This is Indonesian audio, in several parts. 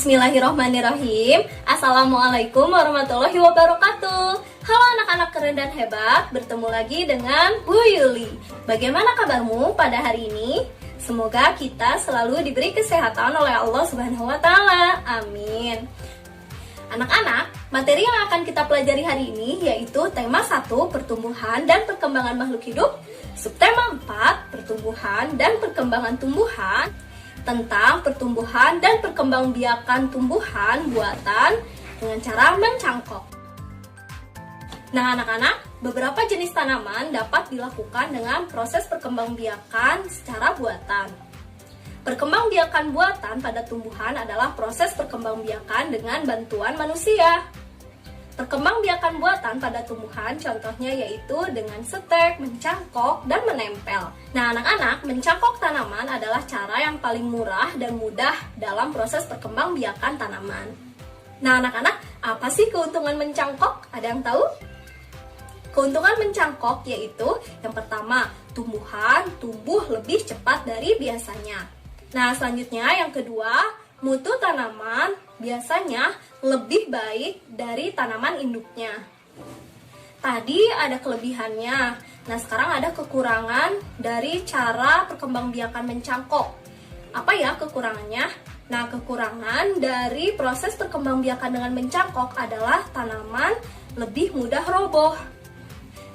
Bismillahirrohmanirrohim. Assalamualaikum warahmatullahi wabarakatuh. Halo anak-anak keren dan hebat, bertemu lagi dengan Bu Yuli. Bagaimana kabarmu pada hari ini? Semoga kita selalu diberi kesehatan oleh Allah Subhanahu wa Ta'ala. Amin. Anak-anak, materi yang akan kita pelajari hari ini yaitu tema 1, pertumbuhan dan perkembangan makhluk hidup, subtema 4, pertumbuhan dan perkembangan tumbuhan, tentang pertumbuhan dan perkembangbiakan tumbuhan buatan dengan cara mencangkok. Nah anak-anak, beberapa jenis tanaman dapat dilakukan dengan proses perkembangbiakan secara buatan. Perkembangbiakan buatan pada tumbuhan adalah proses perkembangbiakan dengan bantuan manusia. Perkembangbiakan buatan pada tumbuhan contohnya yaitu dengan setek, mencangkok, dan menempel. Nah anak-anak, mencangkok tanaman adalah cara yang paling murah dan mudah dalam proses perkembangbiakan tanaman. Nah anak-anak, apa sih keuntungan mencangkok? Ada yang tahu? Keuntungan mencangkok yaitu yang pertama, tumbuhan tumbuh lebih cepat dari biasanya. Nah selanjutnya yang kedua, mutu tanaman biasanya lebih baik dari tanaman induknya. Tadi ada kelebihannya, nah sekarang ada kekurangan dari cara perkembangbiakan mencangkok. Apa ya kekurangannya? Nah kekurangan dari proses perkembangbiakan dengan mencangkok adalah tanaman lebih mudah roboh.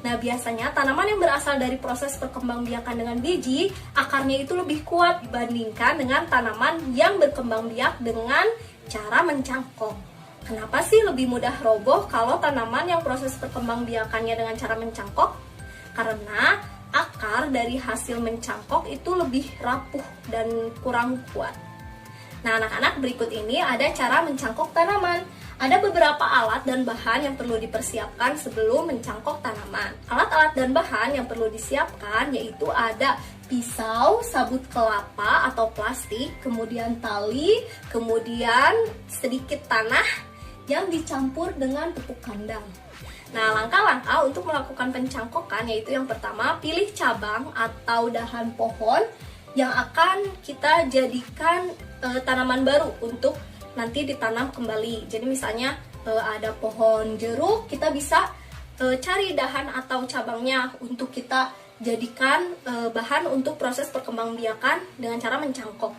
Nah biasanya tanaman yang berasal dari proses perkembangbiakan dengan biji, akarnya itu lebih kuat dibandingkan dengan tanaman yang berkembang biak dengan cara mencangkok. Kenapa sih lebih mudah roboh kalau tanaman yang proses perkembangbiakannya dengan cara mencangkok? Karena akar dari hasil mencangkok itu lebih rapuh dan kurang kuat. Nah anak-anak, berikut ini ada cara mencangkok tanaman. Ada beberapa alat dan bahan yang perlu dipersiapkan sebelum mencangkok tanaman. Alat-alat dan bahan yang perlu disiapkan yaitu ada pisau, sabut kelapa atau plastik, kemudian tali, kemudian sedikit tanah yang dicampur dengan tepung kandang. Nah, langkah-langkah untuk melakukan pencangkokan yaitu yang pertama, pilih cabang atau dahan pohon yang akan kita jadikan tanaman baru untuk nanti ditanam kembali. Jadi misalnya ada pohon jeruk, kita bisa cari dahan atau cabangnya untuk kita jadikan bahan untuk proses perkembangbiakan dengan cara mencangkok.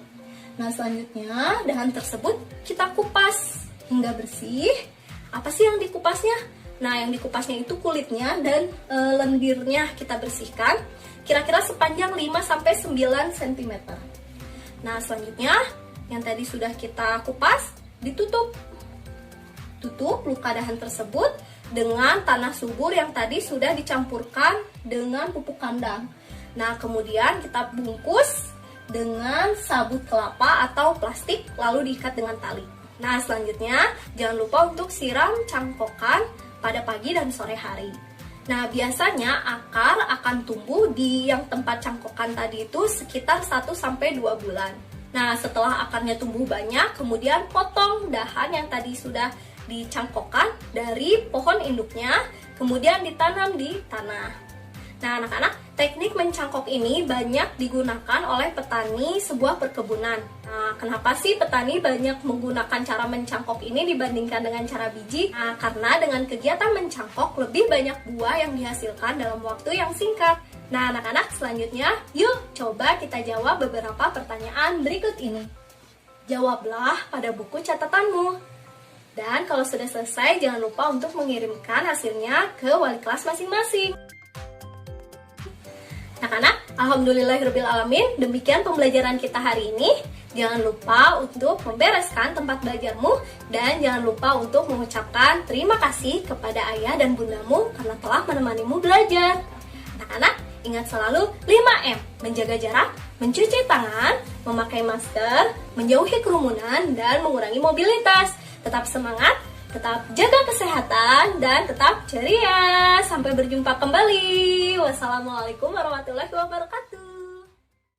Nah selanjutnya dahan tersebut kita kupas hingga bersih. Apa sih yang dikupasnya? Nah yang dikupasnya itu kulitnya dan lendirnya kita bersihkan kira-kira sepanjang 5-9 cm. Nah selanjutnya yang tadi sudah kita kupas, ditutup. Tutup luka dahan tersebut dengan tanah subur yang tadi sudah dicampurkan dengan pupuk kandang. Nah, kemudian kita bungkus dengan sabut kelapa atau plastik, lalu diikat dengan tali. Nah, selanjutnya jangan lupa untuk siram cangkokan pada pagi dan sore hari. Nah, biasanya akar akan tumbuh di yang tempat cangkokan tadi itu sekitar 1-2 bulan. Nah, setelah akarnya tumbuh banyak, kemudian potong dahan yang tadi sudah dicangkokkan dari pohon induknya, kemudian ditanam di tanah. Nah, anak-anak, teknik mencangkok ini banyak digunakan oleh petani sebuah perkebunan. Nah, kenapa sih petani banyak menggunakan cara mencangkok ini dibandingkan dengan cara biji? Nah, karena dengan kegiatan mencangkok lebih banyak buah yang dihasilkan dalam waktu yang singkat. Nah anak-anak, selanjutnya yuk coba kita jawab beberapa pertanyaan berikut ini. Jawablah pada buku catatanmu. Dan kalau sudah selesai jangan lupa untuk mengirimkan hasilnya ke wali kelas masing-masing. Anak-anak, alhamdulillahirrabbilalamin, demikian pembelajaran kita hari ini. Jangan lupa untuk membereskan tempat belajarmu dan jangan lupa untuk mengucapkan terima kasih kepada ayah dan bundamu karena telah menemanimu belajar. Anak-anak, ingat selalu 5M, menjaga jarak, mencuci tangan, memakai masker, menjauhi kerumunan, dan mengurangi mobilitas. Tetap semangat, tetap jaga kesehatan, dan tetap ceria. Sampai berjumpa kembali. Wassalamualaikum warahmatullahi wabarakatuh.